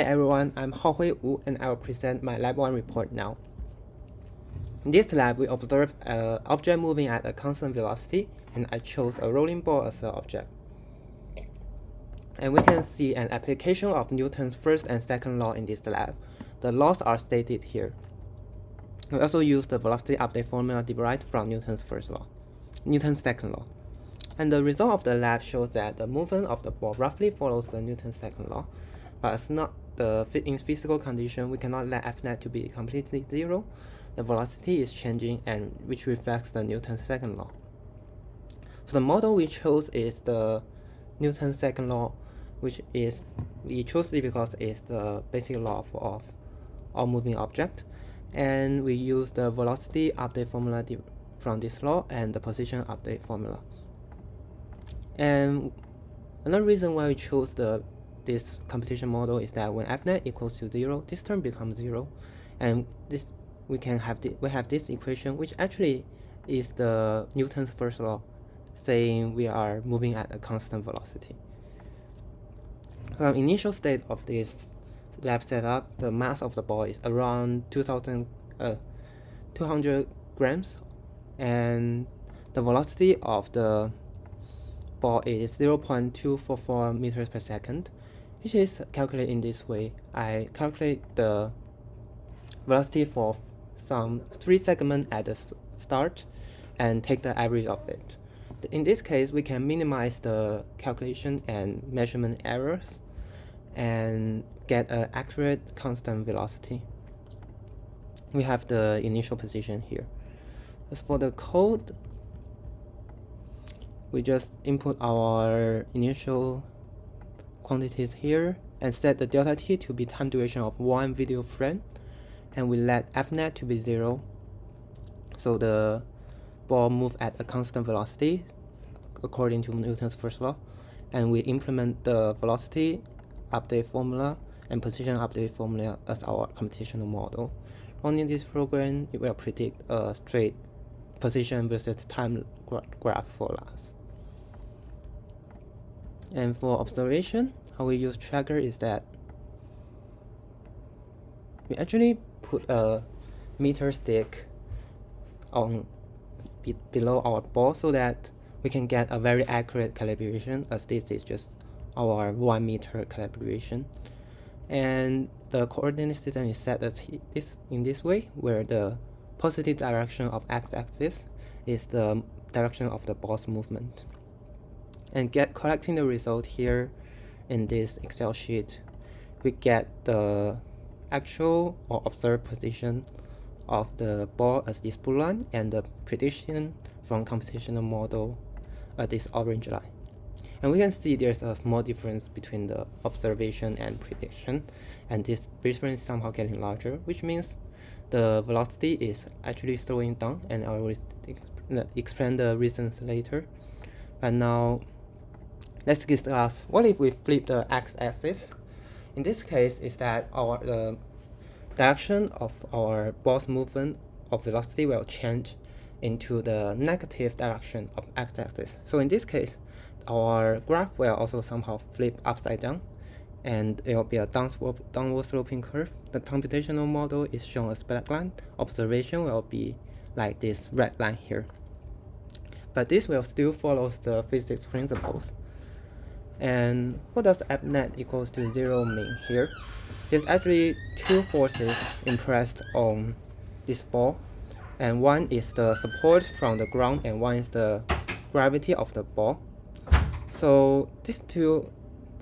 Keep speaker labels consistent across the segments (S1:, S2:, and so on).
S1: Hi everyone, I'm Haohui Wu and I will present my Lab 1 report now. In this lab, we observed an object moving at a constant velocity, and I chose a rolling ball as the object. And we can see an application of Newton's first and second law in this lab. The laws are stated here. We also use the velocity update formula derived from Newton's second law. And the result of the lab shows that the movement of the ball roughly follows the Newton's second law, but it's not in physical condition, we cannot let f net to be completely zero. The velocity is changing, and which reflects the Newton's second law. So the model we chose is the Newton's second law, which is we chose it because it's the basic law of all moving object, and we use the velocity update formula from this law and the position update formula. And another reason why we chose this computation model is that when f net equals to 0, this term becomes 0, and we have this equation, which actually is the Newton's first law, saying we are moving at a constant velocity. So the initial state of this lab setup, the mass of the ball is around 200 grams, and the velocity of the ball is 0.244 meters per second, which is calculated in this way. I calculate the velocity for some 3 segments at the start and take the average of it. In this case, we can minimize the calculation and measurement errors and get an accurate constant velocity. We have the initial position here. As for the code, we just input our initial quantities here and set the delta t to be time duration of 1 video frame, and we let f net to be 0, so the ball move at a constant velocity according to Newton's first law, and we implement the velocity update formula and position update formula as our computational model. Running this program, it will predict a straight position versus time graph for us. And for observation, how we use tracker is that we actually put a meter stick on below our ball so that we can get a very accurate calibration, as this is just our 1 meter calibration. And the coordinate system is set as in this way, where the positive direction of x-axis is the direction of the ball's movement. And collecting the result here in this Excel sheet, we get the actual or observed position of the ball as this blue line, and the prediction from computational model as this orange line. And we can see there's a small difference between the observation and prediction, and this difference is somehow getting larger, which means the velocity is actually slowing down, and I will explain the reasons later. But now let's discuss what if we flip the x-axis. In this case, is that the direction of our ball's movement of velocity will change into the negative direction of x-axis. So in this case, our graph will also somehow flip upside down, and it will be a downward sloping curve. The computational model is shown as black line. Observation will be like this red line here. But this will still follow the physics principles. And what does f net equals to 0 mean here? There's actually two forces impressed on this ball, and one is the support from the ground and one is the gravity of the ball. So these two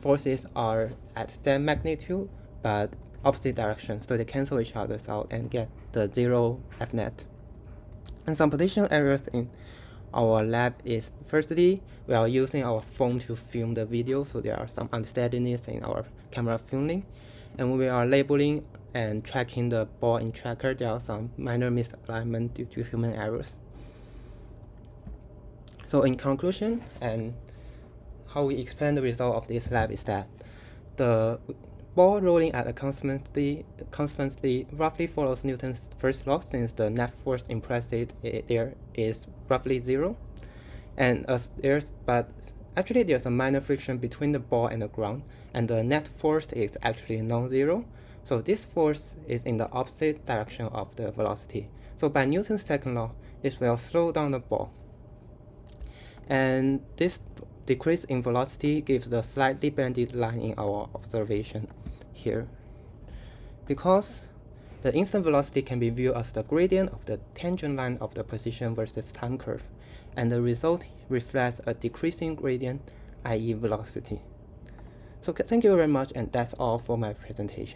S1: forces are at same magnitude but opposite direction, so they cancel each other out and get the 0 f net. And some potential errors in our lab is, firstly, we are using our phone to film the video, so there are some unsteadiness in our camera filming. And when we are labeling and tracking the ball in tracker, there are some minor misalignment due to human errors. So in conclusion, and how we explain the result of this lab is that the ball rolling at a constantly roughly follows Newton's first law, since the net force impressed there is roughly 0, and but actually there's a minor friction between the ball and the ground, and the net force is actually non-zero. So this force is in the opposite direction of the velocity. So by Newton's second law, it will slow down the ball. And this decrease in velocity gives the slightly bended line in our observation here. Because the instant velocity can be viewed as the gradient of the tangent line of the position versus time curve, and the result reflects a decreasing gradient, i.e. velocity. So thank you very much, and that's all for my presentation.